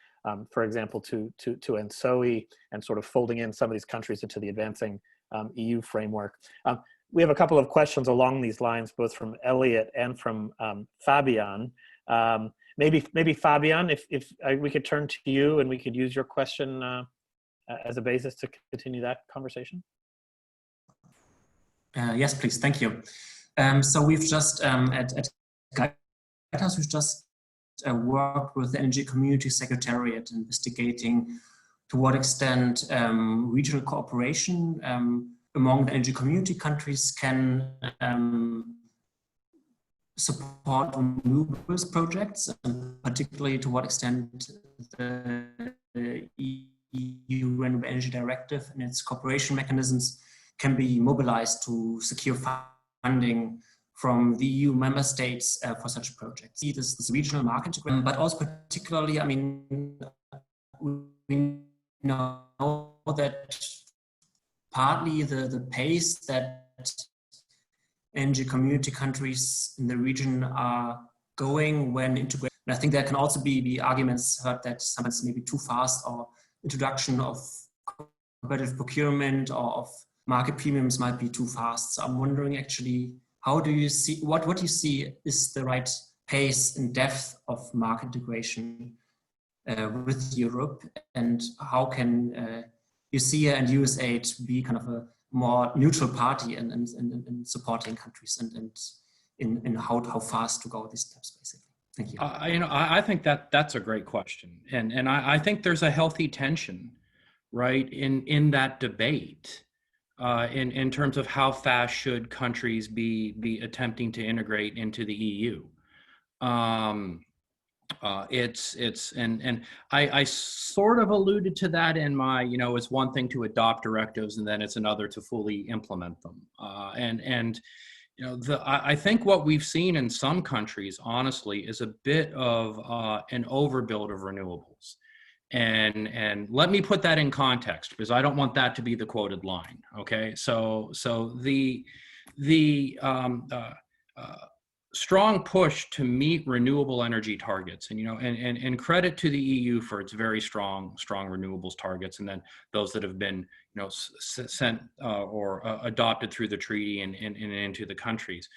for example, to ENSOE, and sort of folding in some of these countries into the advancing EU framework. We have a couple of questions along these lines, both from Elliot and from Fabian. Maybe Fabian, if we could turn to you and we could use your question as a basis to continue that conversation. Yes, please. Thank you. So we've just at Guidehouse, we've just worked with the Energy Community Secretariat investigating to what extent regional cooperation among the energy community countries can support renewables projects, and particularly to what extent the EU Renewable Energy Directive and its cooperation mechanisms can be mobilized to secure funding from the EU member states for such projects. See this regional market, but also particularly, I mean, we know that partly the pace that energy community countries in the region are going when integrated. And I think there can also be arguments heard that sometimes maybe too fast, or introduction of competitive procurement or of market premiums might be too fast. So I'm wondering actually, how do you see, what do you see is the right pace and depth of market integration with Europe, and how can USEA and USAID be kind of a more neutral party in supporting countries, and in how fast to go these steps, basically? Thank you. You know, I think that's a great question, and I think there's a healthy tension, right, in that debate, in terms of how fast should countries be attempting to integrate into the EU. I sort of alluded to that in my, you know, it's one thing to adopt directives and then it's another to fully implement them. You know, I think what we've seen in some countries, honestly, is a bit of an overbuild of renewables. And let me put that in context, because I don't want that to be the quoted line. Okay, so the strong push to meet renewable energy targets, and you know, and credit to the EU for its very strong renewables targets, and then those that have been, you know, sent or adopted through the treaty and into the countries.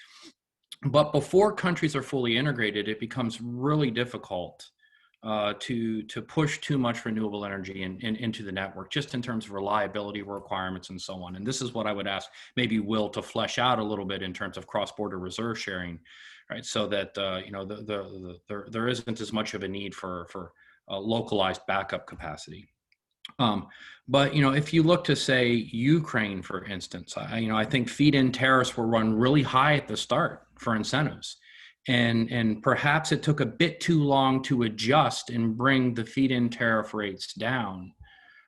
But before countries are fully integrated, it becomes really difficult to push too much renewable energy into the network, just in terms of reliability requirements and so on. And this is what I would ask maybe Will to flesh out a little bit in terms of cross-border reserve sharing, right? So that you know, there isn't as much of a need for localized backup capacity. But you know, if you look to say Ukraine, for instance, I think feed-in tariffs were run really high at the start for incentives. And perhaps it took a bit too long to adjust and bring the feed-in tariff rates down,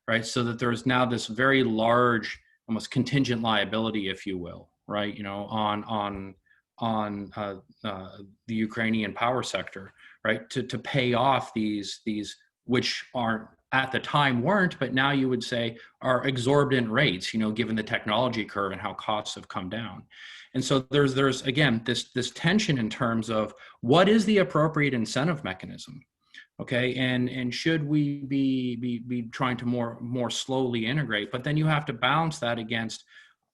right? So that there's now this very large, almost contingent liability, if you will, right? You know, on the Ukrainian power sector, right? To pay off these which aren't, at the time weren't, but now you would say are exorbitant rates, you know, given the technology curve and how costs have come down. And so there's again, this tension in terms of what is the appropriate incentive mechanism, okay? And should we be trying to more slowly integrate? But then you have to balance that against,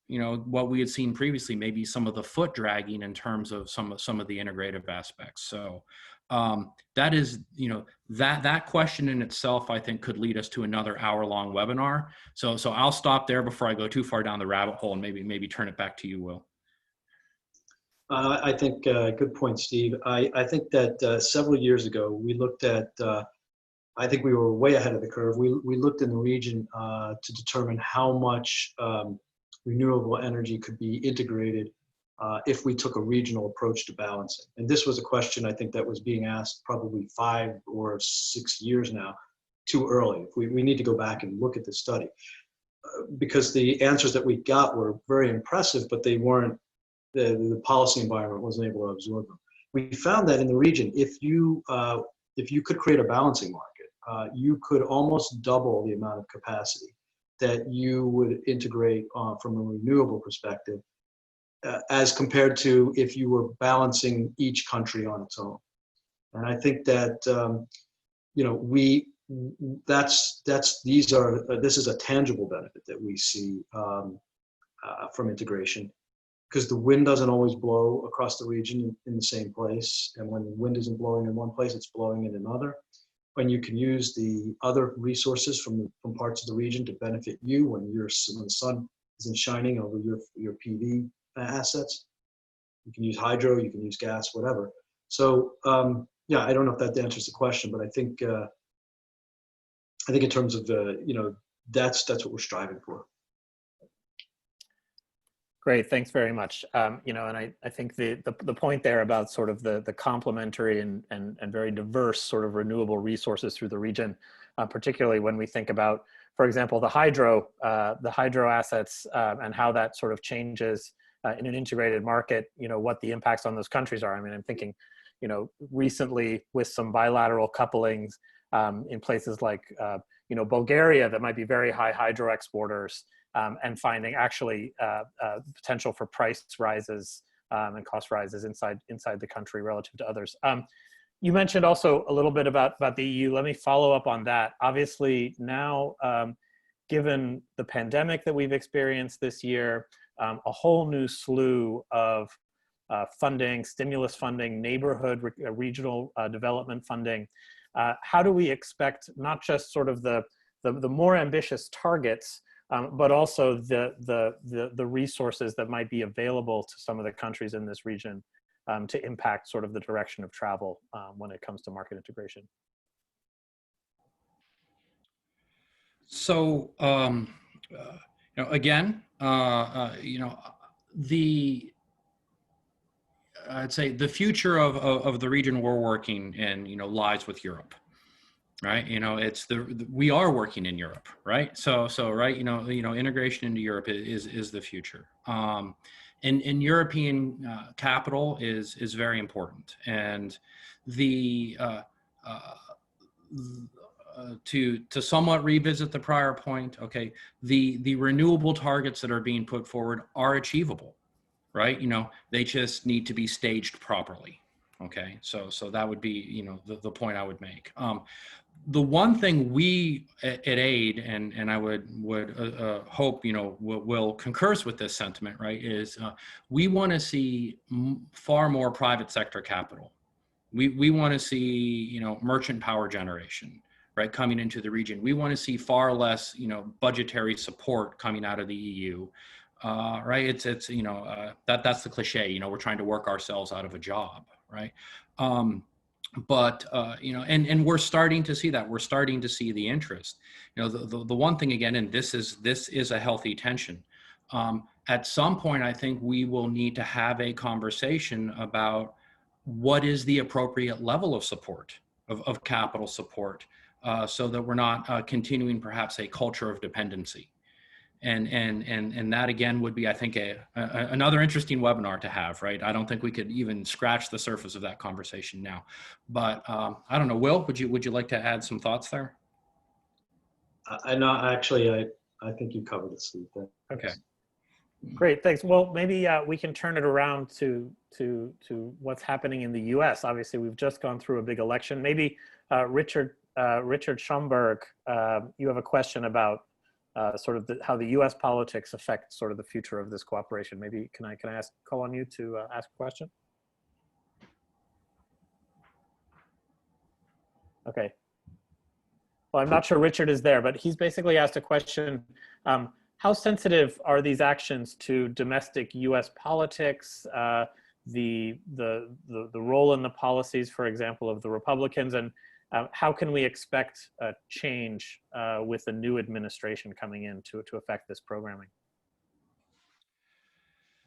you know, what we had seen previously, maybe some of the foot dragging in terms of some of the integrative aspects. So that is, you know, that question in itself, I think, could lead us to another hour-long webinar. So I'll stop there before I go too far down the rabbit hole, and maybe turn it back to you, Will. I think good point, Steve. I think that several years ago we looked at. I think we were way ahead of the curve. We looked in the region to determine how much renewable energy could be integrated if we took a regional approach to balancing. And this was a question I think that was being asked probably 5 or 6 years now, too early. We need to go back and look at this study because the answers that we got were very impressive, but they weren't. The policy environment wasn't able to absorb them. We found that in the region, if you could create a balancing market, you could almost double the amount of capacity that you would integrate from a renewable perspective, as compared to if you were balancing each country on its own. And I think that you know, this is a tangible benefit that we see from integration. Because the wind doesn't always blow across the region in the same place. And when the wind isn't blowing in one place, it's blowing in another. When you can use the other resources from parts of the region to benefit you when the sun isn't shining over your PV assets. You can use hydro, you can use gas, whatever. So yeah, I don't know if that answers the question, but I think in terms of you know, that's what we're striving for. Great, thanks very much. You know, and I think the point there about sort of the complementary and very diverse sort of renewable resources through the region, particularly when we think about, for example, the hydro assets and how that sort of changes in an integrated market, you know, what the impacts on those countries are. I mean, I'm thinking, you know, recently with some bilateral couplings in places like, you know, Bulgaria that might be very high hydro exporters, and finding actually potential for price rises and cost rises inside the country relative to others. You mentioned also a little bit about the EU. Let me follow up on that. Obviously now, given the pandemic that we've experienced this year, a whole new slew of funding, stimulus funding, neighborhood, regional development funding. How do we expect not just sort of the more ambitious targets, but also the resources that might be available to some of the countries in this region to impact sort of the direction of travel when it comes to market integration? So, you know, again, you know, I'd say the future of the region we're working in, you know, lies with Europe. Right, you know, it's we are working in Europe, right? So right, you know, integration into Europe is the future. And European capital is very important, and to somewhat revisit the prior point, okay, the renewable targets that are being put forward are achievable, right? You know, they just need to be staged properly. Okay, so that would be, you know, the point I would make. The one thing we at AID, and I would hope, you know, will concurs with this sentiment, right, is we want to see far more private sector capital. We want to see, you know, merchant power generation, right, coming into the region. We want to see far less, you know, budgetary support coming out of the EU, right? It's you know, that's the cliche, you know, we're trying to work ourselves out of a job, right? But you know, and we're starting to see that. We're starting to see the interest. You know, the one thing again, and this is a healthy tension. At some point, I think we will need to have a conversation about what is the appropriate level of support, of capital support, so that we're not continuing perhaps a culture of dependency. And that again would be, I think, another interesting webinar to have, right? I don't think we could even scratch the surface of that conversation now, but I don't know. Will, would you like to add some thoughts there? I know, actually, I think you covered it, Steve. Okay. Great, thanks. Well, maybe we can turn it around to what's happening in the U.S. Obviously, we've just gone through a big election. Maybe Richard Schomburg, you have a question about sort of how the U.S. politics affect sort of the future of this cooperation. Maybe can I call on you to ask a question? Okay. Well, I'm not sure Richard is there, but he's basically asked a question. How sensitive are these actions to domestic U.S. politics, the role in the policies, for example, of the Republicans, and how can we expect a change with the new administration coming in to affect this programming?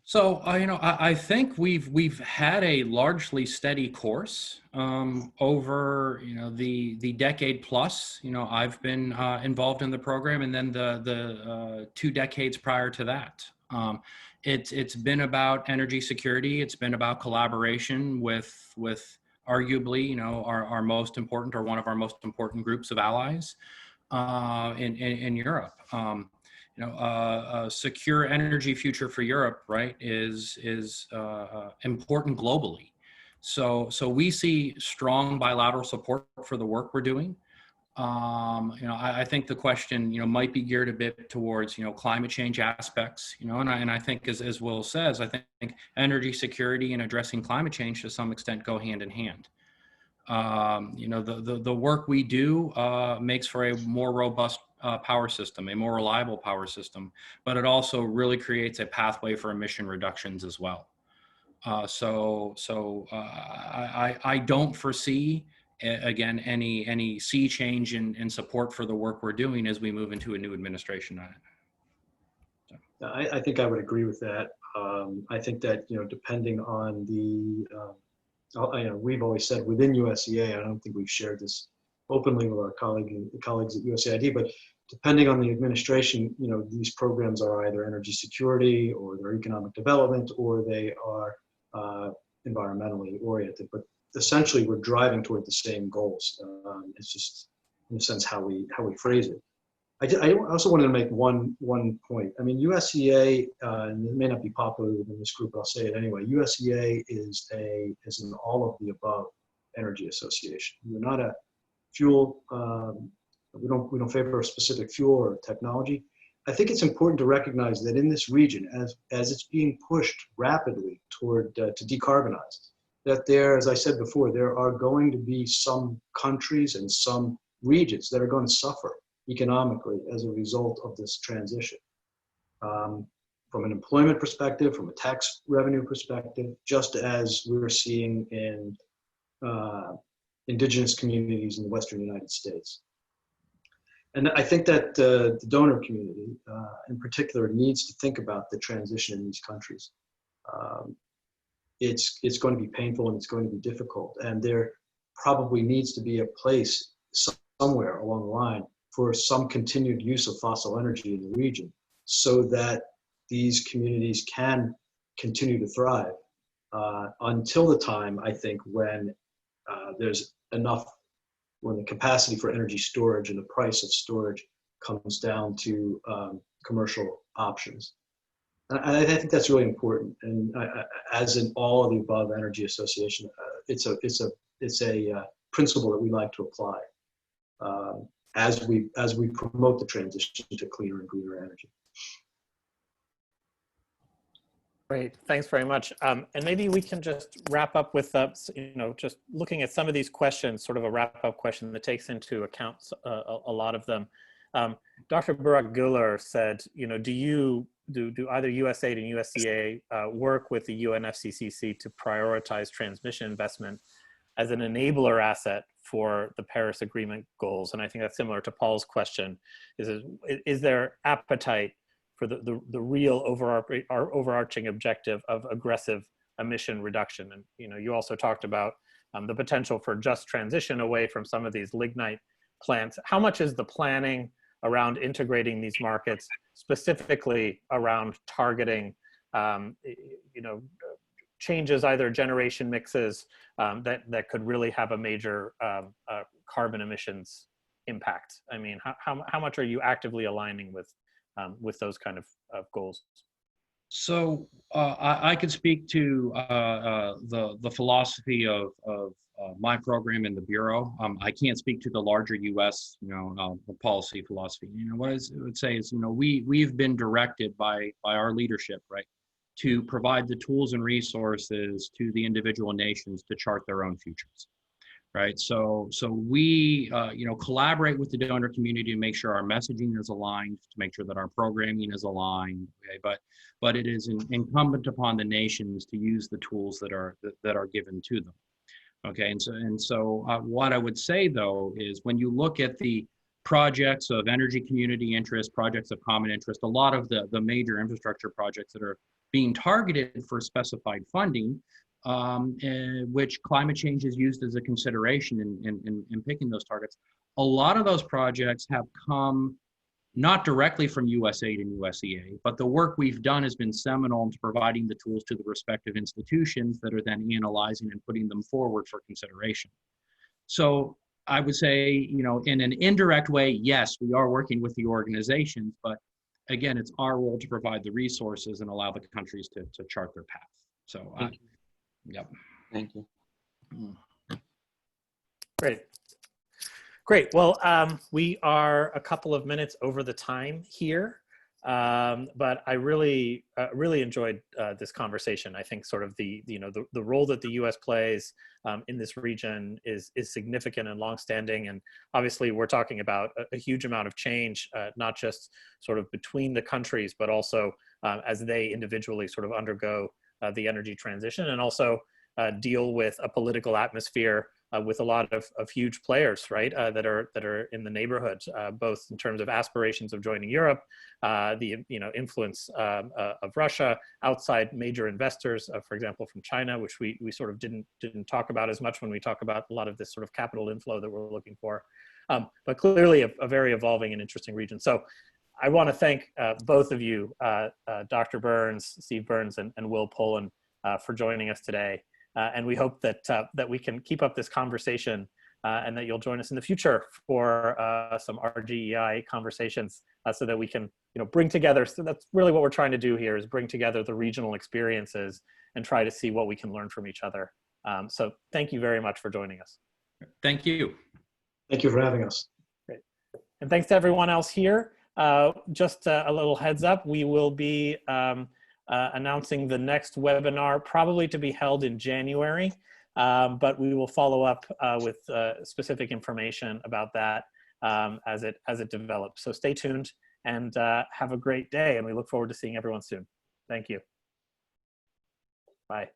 So you know, I think we've had a largely steady course over, you know, the decade plus. You know, I've been involved in the program, and then the 2 decades prior to that. It's been about energy security. It's been about collaboration with arguably, you know, our most important, or one of our most important groups of allies in Europe. You know, a secure energy future for Europe, right, is important globally. So we see strong bilateral support for the work we're doing. You know, I think the question, you know, might be geared a bit towards, you know, climate change aspects, you know, and I think as Will says, I think energy security and addressing climate change to some extent go hand in hand. You know, the work we do makes for a more robust power system, a more reliable power system, but it also really creates a pathway for emission reductions as well. So I don't foresee, again, any sea change in support for the work we're doing as we move into a new administration. I think I would agree with that. I think that, depending on the, we've always said within USEA, I don't think we've shared this openly with our colleagues at USAID, but depending on the administration, these programs are either energy security or they're economic development or they are environmentally oriented. But essentially, we're driving toward the same goals. It's just, in a sense, how we phrase it. I also wanted to make one point. I mean, USEA, and it may not be popular within this group, but I'll say it anyway. USEA is an all of the above energy association. We're not a fuel. We don't favor a specific fuel or technology. I think it's important to recognize that in this region, as it's being pushed rapidly toward to decarbonize, that there, as I said before, there are going to be some countries and some regions that are going to suffer economically as a result of this transition. From an employment perspective, from a tax revenue perspective, just as we're seeing in indigenous communities in the Western United States. And I think that the donor community in particular needs to think about the transition in these countries. It's going to be painful and it's going to be difficult. And there probably needs to be a place somewhere along the line for some continued use of fossil energy in the region so that these communities can continue to thrive until the time, I think, when there's enough, when the capacity for energy storage and the price of storage comes down to commercial options. And I think that's really important. And as in all of the above energy association, it's a principle that we like to apply as we promote the transition to cleaner and greener energy. Great, thanks very much. And maybe we can just wrap up with, just looking at some of these questions, sort of a wrap-up question that takes into account a lot of them. Dr. Burak Güler said, do either USAID and USEA work with the UNFCCC to prioritize transmission investment as an enabler asset for the Paris Agreement goals? And I think that's similar to Paul's question. Is there appetite for the real overarching objective of aggressive emission reduction? And you also talked about the potential for just transition away from some of these lignite plants. How much is the planning around integrating these markets, specifically around targeting changes, either generation mixes that could really have a major carbon emissions impact? I mean, how much are you actively aligning with those kind of goals? So I could speak to the philosophy of my program in the Bureau. I can't speak to the larger U.S. Policy philosophy. What I would say is, we've been directed by our leadership, right, to provide the tools and resources to the individual nations to chart their own futures. Right, so we collaborate with the donor community to make sure our messaging is aligned, to make sure that our programming is aligned. Okay? But it is incumbent upon the nations to use the tools that are given to them. Okay, and so what I would say though is, when you look at the projects of energy community interest, projects of common interest, a lot of the major infrastructure projects that are being targeted for specified funding, which climate change is used as a consideration in picking those targets. A lot of those projects have come not directly from USAID and USEA, but the work we've done has been seminal into providing the tools to the respective institutions that are then analyzing and putting them forward for consideration. So I would say, in an indirect way, yes, we are working with the organizations, but again, it's our role to provide the resources and allow the countries to chart their path. So, yep. Thank you. Great. Well, we are a couple of minutes over the time here, but I really enjoyed this conversation. I think sort of the role that the U.S. plays in this region is significant and longstanding, and obviously we're talking about a huge amount of change, not just sort of between the countries, but also as they individually sort of undergo the energy transition, and also deal with a political atmosphere with a lot of huge players, right, that are in the neighborhood, both in terms of aspirations of joining Europe, the influence of Russia, outside major investors, for example, from China, which we sort of didn't talk about as much when we talk about a lot of this sort of capital inflow that we're looking for. But clearly a very evolving and interesting region. So I want to thank both of you, Dr. Burns, Steve Burns, and Will Polen, for joining us today. And we hope that we can keep up this conversation and that you'll join us in the future for some RGEI conversations so that we can bring together. So that's really what we're trying to do here, is bring together the regional experiences and try to see what we can learn from each other. So thank you very much for joining us. Thank you. Thank you for having us. Great. And thanks to everyone else here. Just a little heads up, we will be announcing the next webinar, probably to be held in January, but we will follow up with specific information about that as it develops. So stay tuned and have a great day, and we look forward to seeing everyone soon. Thank you. Bye.